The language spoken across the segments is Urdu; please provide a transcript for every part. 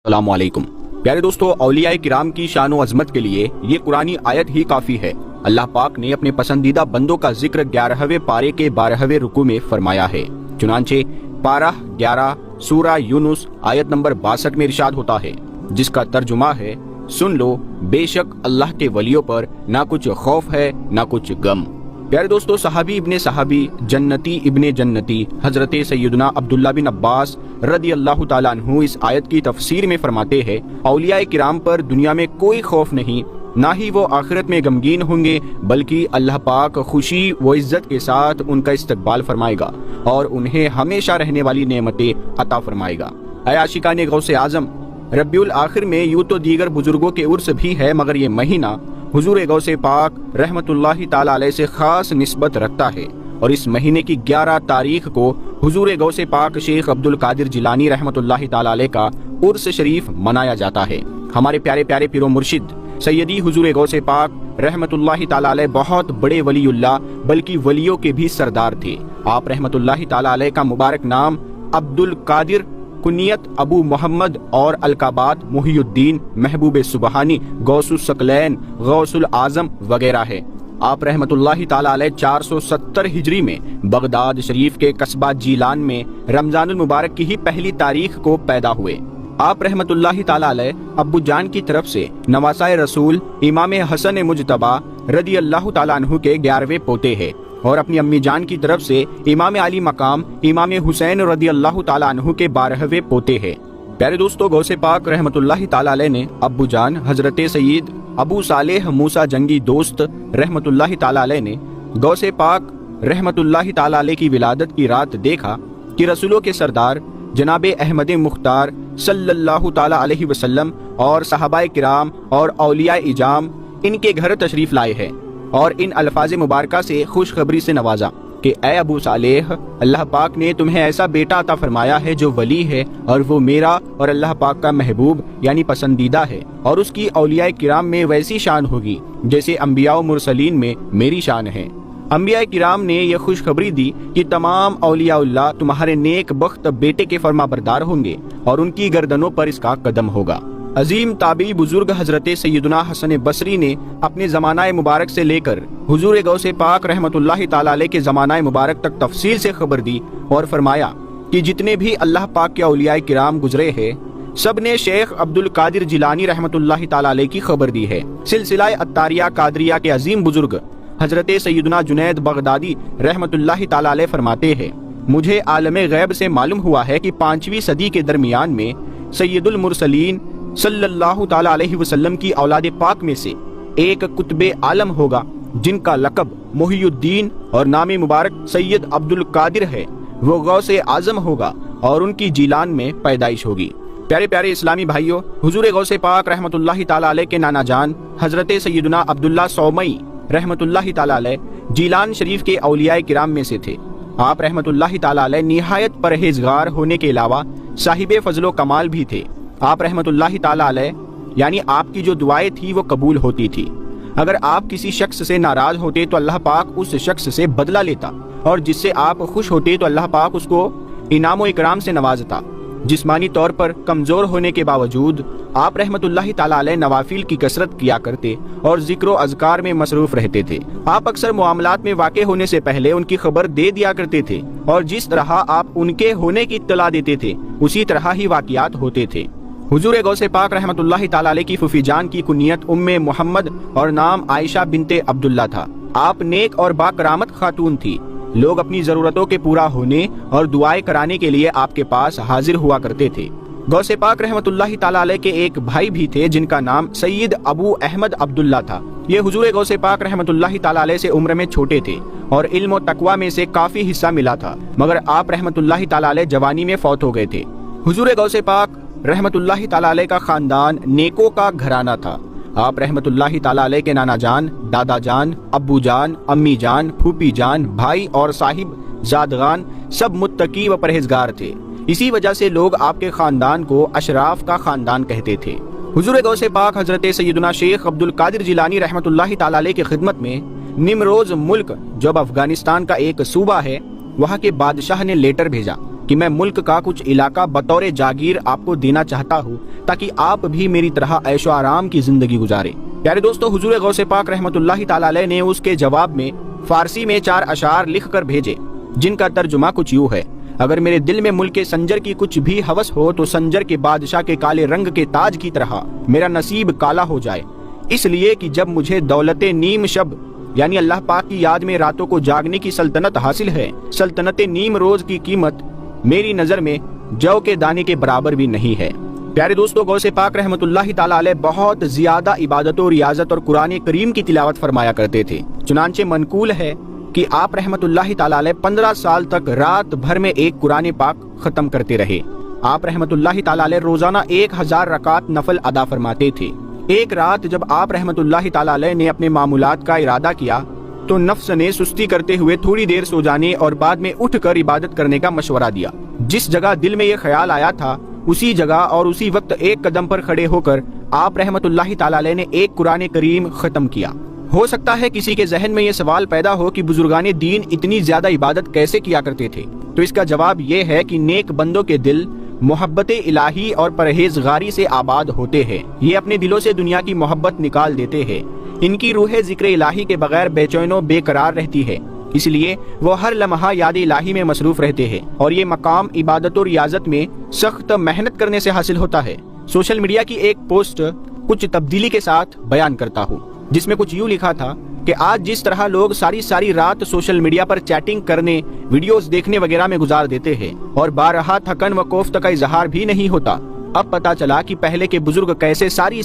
السلام علیکم پیارے دوستو، اولیاء کرام کی شان و عظمت کے لیے یہ قرآنی آیت ہی کافی ہے۔ اللہ پاک نے اپنے پسندیدہ بندوں کا ذکر 11ویں پارے کے 12ویں رکوع میں فرمایا ہے۔ چنانچہ پارہ 11 سورہ یونس آیت نمبر 62 میں ارشاد ہوتا ہے، جس کا ترجمہ ہے، سن لو بے شک اللہ کے ولیوں پر نہ کچھ خوف ہے نہ کچھ غم۔ پیارے دوستو، صحابی ابن صحابی، جنتی ابن جنتی حضرت سیدنا عبداللہ بن عباس رضی اللہ تعالیٰ عنہ اس آیت کی تفسیر میں فرماتے ہیں، اولیاء کرام پر دنیا میں کوئی خوف نہیں، نہ ہی وہ آخرت میں غمگین ہوں گے، بلکہ اللہ پاک خوشی و عزت کے ساتھ ان کا استقبال فرمائے گا اور انہیں ہمیشہ رہنے والی نعمتیں عطا فرمائے گا۔ اے عاشقان غوث اعظم، ربیع الآخر میں یوں تو دیگر بزرگوں کے عرس بھی ہے، مگر یہ مہینہ حضور غوث پاک رحمت اللہ تعالی علیہ سے خاص نسبت رکھتا ہے، اور اس مہینے کی 11 تاریخ کو حضور غوث پاک شیخ عبد القادر جیلانی رحمت اللہ تعالی علیہ کا عرس شریف منایا جاتا ہے۔ ہمارے پیارے پیارے پیر و مرشد سیدی حضور غوث پاک رحمت اللہ تعالی علیہ بہت بڑے ولی اللہ، بلکہ ولیوں کے بھی سردار تھے۔ آپ رحمت اللہ تعالی علیہ کا مبارک نام عبد القادر، کنیت ابو محمد اور القابات محی الدین، محبوب سبحانی، غوث الثقلین، غوث العظم وغیرہ ہے۔ آپ رحمت اللہ تعالی علیہ 470 ہجری میں بغداد شریف کے قصبہ جیلان میں رمضان المبارک کی ہی پہلی تاریخ کو پیدا ہوئے۔ آپ رحمت اللہ تعالی علیہ ابو جان کی طرف سے نواسۂ رسول امام حسن مجتبی رضی اللہ تعالیٰ عنہ کے 11ویں پوتے ہیں، اور اپنی امی جان کی طرف سے امام علی مقام امام حسین رضی اللہ تعالیٰ عنہ کے 12ویں پوتے ہیں۔ پیارے دوستو، غوث پاک رحمت اللہ تعالیٰ علیہ نے ابو جان حضرت سید ابو صالح موسیٰ جنگی دوست رحمت اللہ تعالیٰ علیہ نے غوث پاک رحمت اللہ تعالیٰ علیہ کی ولادت کی رات دیکھا کہ رسولوں کے سردار جناب احمد مختار صلی اللہ تعالیٰ علیہ وسلم اور صحابہ کرام اور اولیاء اعظام ان کے گھر تشریف لائے ہیں، اور ان الفاظ مبارکہ سے خوشخبری سے نوازا کہ اے ابو صالح، اللہ پاک نے تمہیں ایسا بیٹا عطا فرمایا ہے جو ولی ہے، اور وہ میرا اور اللہ پاک کا محبوب یعنی پسندیدہ ہے، اور اس کی اولیاء کرام میں ویسی شان ہوگی جیسے انبیاء و مرسلین میں میری شان ہے۔ انبیاء کرام نے یہ خوشخبری دی کہ تمام اولیاء اللہ تمہارے نیک بخت بیٹے کے فرما بردار ہوں گے، اور ان کی گردنوں پر اس کا قدم ہوگا۔ عظیم تابعی بزرگ حضرت سیدنا حسن بصری نے اپنے زمانہ مبارک سے لے کر حضور غوث پاک رحمت اللہ تعالی علیہ کے زمانہ مبارک تک تفصیل سے خبر دی، اور فرمایا کہ جتنے بھی اللہ پاک کے اولیاء کرام گزرے ہیں، سب نے شیخ عبد القادر جیلانی رحمت اللہ تعالی علیہ کی خبر دی ہے۔ سلسلہ عطاریہ قادریہ کے عظیم بزرگ حضرت سیدنا جنید بغدادی رحمت اللہ تعالی علیہ فرماتے ہیں، مجھے عالم غیب سے معلوم ہوا ہے کہ 5ویں صدی کے درمیان میں سید المرسلین صلی اللہ تعالی علیہ وسلم کی اولاد پاک میں سے ایک قطب عالم ہوگا جن کا لقب محی الدین اور نام مبارک سید عبد القادر ہے، وہ غوث اعظم ہوگا اور ان کی جیلان میں پیدائش ہوگی۔ پیارے پیارے اسلامی بھائیوں، حضور غوث پاک رحمت اللہ تعالی علیہ کے نانا جان حضرت سیدنا عبداللہ صومعی رحمت اللہ تعالی علیہ جیلان شریف کے اولیاء کرام میں سے تھے۔ آپ رحمت اللہ تعالی علیہ نہایت پرہیزگار ہونے کے علاوہ صاحب فضل و کمال بھی تھے۔ آپ رحمت اللہ تعالی علیہ یعنی آپ کی جو دعائیں تھی وہ قبول ہوتی تھی۔ اگر آپ کسی شخص سے ناراض ہوتے تو اللہ پاک اس شخص سے بدلہ لیتا، اور جس سے آپ خوش ہوتے تو اللہ پاک اس کو انعام و اکرام سے نوازتا۔ جسمانی طور پر کمزور ہونے کے باوجود آپ رحمت اللہ تعالی علیہ نوافل کی کثرت کیا کرتے اور ذکر و اذکار میں مصروف رہتے تھے۔ آپ اکثر معاملات میں واقع ہونے سے پہلے ان کی خبر دے دیا کرتے تھے، اور جس طرح آپ ان کے ہونے کی اطلاع دیتے تھے اسی طرح ہی واقعات ہوتے تھے۔ حضور غوث پاک رحمت اللہ تعالی علیہ کی پھوپھی جان کی کنیت ام محمد اور نام عائشہ بنت عبداللہ تھا۔ آپ نیک اور با کرامت خاتون تھی۔ لوگ اپنی ضرورتوں کے پورا ہونے اور دعائیں کرانے کے لیے آپ کے پاس حاضر ہوا کرتے تھے۔ غوث پاک رحمت اللہ تعالی علیہ کے ایک بھائی بھی تھے جن کا نام سید ابو احمد عبداللہ تھا۔ یہ حضور غوث پاک رحمت اللہ تعالی علیہ سے عمر میں چھوٹے تھے اور علم و تقوی میں سے کافی حصہ ملا تھا، مگر آپ رحمت اللہ تعالی علیہ جوانی میں فوت ہو گئے تھے۔ حضور غوث پاک رحمت اللہ تعالی علیہ کا خاندان نیکوں کا گھرانہ تھا۔ آپ رحمت اللہ تعالی علیہ کے نانا جان، دادا جان، ابو جان، امی جان، پھوپھی جان، بھائی اور صاحب زادگان سب متقی و پرہیزگار تھے۔ اسی وجہ سے لوگ آپ کے خاندان کو اشراف کا خاندان کہتے تھے۔ حضور غوث پاک حضرت سیدنا شیخ عبد القادر جیلانی رحمت اللہ تعالی علیہ کی خدمت میں نمروز ملک جو اب افغانستان کا ایک صوبہ ہے، وہاں کے بادشاہ نے لیٹر بھیجا کہ میں ملک کا کچھ علاقہ بطور جاگیر آپ کو دینا چاہتا ہوں تاکہ آپ بھی میری طرح عیش و آرام کی زندگی گزارے۔ پیارے دوستو، حضور غوث پاک رحمت اللہ تعالی علیہ نے اس کے جواب میں فارسی میں 4 اشعار لکھ کر بھیجے، جن کا ترجمہ کچھ یوں ہے: اگر میرے دل میں ملک سنجر کی کچھ بھی ہوس ہو تو سنجر کے بادشاہ کے کالے رنگ کے تاج کی طرح میرا نصیب کالا ہو جائے، اس لیے کہ جب مجھے دولت نیم شب یعنی اللہ پاک کی یاد میں راتوں کو جاگنے کی سلطنت حاصل ہے، سلطنت نیم روز کی قیمت میری نظر میں جو کے دانے کے برابر بھی نہیں ہے۔ پیارے دوستو، غوث پاک رحمت اللہ تعالی علیہ بہت زیادہ عبادت و ریاضت اور قرآن کریم کی تلاوت فرمایا کرتے تھے۔ چنانچہ منقول ہے کہ آپ رحمت اللہ تعالی علیہ 15 سال تک رات بھر میں ایک قرآن پاک ختم کرتے رہے۔ آپ رحمت اللہ تعالی علیہ روزانہ 1000 رکعت نفل ادا فرماتے تھے۔ ایک رات جب آپ رحمت اللہ تعالی علیہ نے اپنے معمولات کا ارادہ کیا تو نفس نے سستی کرتے ہوئے تھوڑی دیر سو جانے اور بعد میں اٹھ کر عبادت کرنے کا مشورہ دیا۔ جس جگہ دل میں یہ خیال آیا تھا اسی جگہ اور اسی وقت ایک قدم پر کھڑے ہو کر آپ رحمت اللہ تعالی علیہ نے ایک قرآن کریم ختم کیا۔ ہو سکتا ہے کسی کے ذہن میں یہ سوال پیدا ہو کہ بزرگان دین اتنی زیادہ عبادت کیسے کیا کرتے تھے، تو اس کا جواب یہ ہے کہ نیک بندوں کے دل محبت الہی اور پرہیزگاری سے آباد ہوتے ہیں۔ یہ اپنے دلوں سے دنیا کی محبت نکال دیتے ہیں۔ ان کی روح ذکر الہی کے بغیر بے چین و بے قرار رہتی ہے، اس لیے وہ ہر لمحہ یاد الہی میں مصروف رہتے ہیں، اور یہ مقام عبادت و ریاضت میں سخت محنت کرنے سے حاصل ہوتا ہے۔ سوشل میڈیا کی ایک پوسٹ کچھ تبدیلی کے ساتھ بیان کرتا ہوں، جس میں کچھ یوں لکھا تھا کہ آج جس طرح لوگ ساری رات سوشل میڈیا پر چیٹنگ کرنے، ویڈیوز دیکھنے وغیرہ میں گزار دیتے ہیں اور بارہا تھکن و کوفت کا اظہار بھی نہیں ہوتا، اب پتا چلا کہ پہلے کے بزرگ کیسے ساری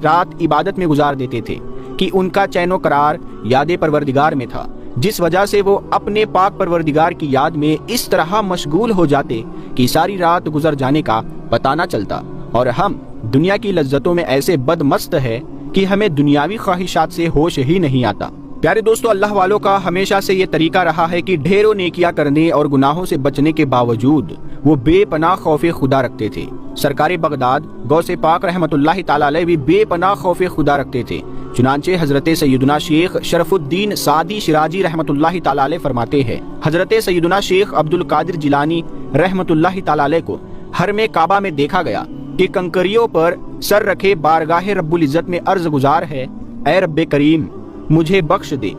رات عبادت میں گزار دیتے تھے کہ ان کا چین و قرار یاد پروردگار میں تھا، جس وجہ سے وہ اپنے پاک پروردگار کی یاد میں اس طرح مشغول ہو جاتے کہ ساری رات گزر جانے کا پتہ نہ چلتا، اور ہم دنیا کی لذتوں میں ایسے بدمست ہے کہ ہمیں دنیاوی خواہشات سے ہوش ہی نہیں آتا۔ پیارے دوستو، اللہ والوں کا ہمیشہ سے یہ طریقہ رہا ہے کہ ڈھیروں نیکیاں کرنے اور گناہوں سے بچنے کے باوجود وہ بے پناہ خوف خدا رکھتے تھے۔ سرکار بغداد غوث پاک رحمت اللہ تعالی علیہ بھی بے پناہ خوف خدا رکھتے تھے۔ چنانچہ حضرت سیدنا شیخ شرف الدین سعدی شیرازی رحمت اللہ تعالی علیہ فرماتے ہیں، حضرت سیدنا شیخ عبد القادر جیلانی رحمت اللہ تعالی علیہ کو حرم کعبہ میں دیکھا گیا کہ کنکریوں پر سر رکھے بارگاہ رب العزت میں عرض گزار ہے، اے رب کریم مجھے بخش دے،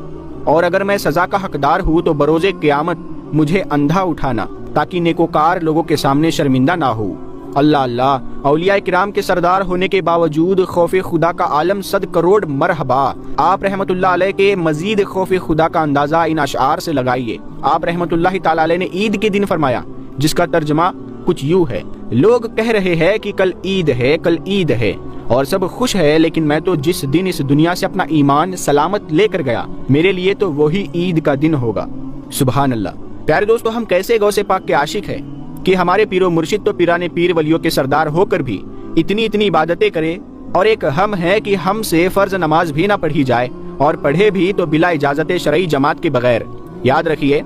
اور اگر میں سزا کا حقدار ہوں تو بروز قیامت مجھے اندھا اٹھانا تاکہ نیکوکار لوگوں کے سامنے شرمندہ نہ ہو۔ اللہ اللہ، اولیاء کرام کے سردار ہونے کے باوجود خوف خدا کا عالم 100 کروڑ مرحبا۔ آپ رحمت اللہ علیہ کے مزید خوف خدا کا اندازہ ان اشعار سے لگائیے۔ آپ رحمت اللہ تعالی علیہ نے عید کے دن فرمایا، جس کا ترجمہ کچھ یوں ہے: لوگ کہہ رہے ہیں کہ کل عید ہے، کل عید ہے، اور سب خوش ہے، لیکن میں تو جس دن اس دنیا سے اپنا ایمان سلامت لے کر گیا، میرے لیے تو وہی عید کا دن ہوگا۔ سبحان اللہ۔ پیارے دوستو، ہم کیسے غوث پاک کے عاشق ہیں کہ ہمارے پیر و مرشد تو پیرانے پیر ولیوں کے سردار ہو کر بھی اتنی عبادتیں کرے، اور ایک ہم ہے کہ ہم سے فرض نماز بھی نہ پڑھی جائے، اور پڑھے بھی تو بلا اجازت شرعی جماعت کے بغیر۔ یاد رکھیے،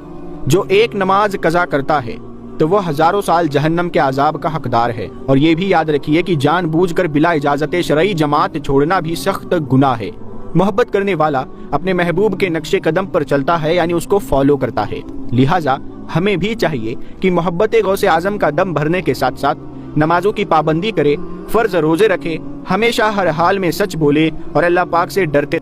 جو ایک نماز قضا کرتا ہے تو وہ ہزاروں سال جہنم کے عذاب کا حقدار ہے، اور یہ بھی یاد رکھیے کہ جان بوجھ کر بلا اجازت شرعی جماعت چھوڑنا بھی سخت گناہ ہے۔ محبت کرنے والا اپنے محبوب کے نقش قدم پر چلتا ہے، یعنی اس کو فالو کرتا ہے۔ لہٰذا ہمیں بھی چاہیے کہ محبت غوث اعظم کا دم بھرنے کے ساتھ ساتھ نمازوں کی پابندی کرے، فرض روزے رکھے، ہمیشہ ہر حال میں سچ بولے اور اللہ پاک سے ڈرتے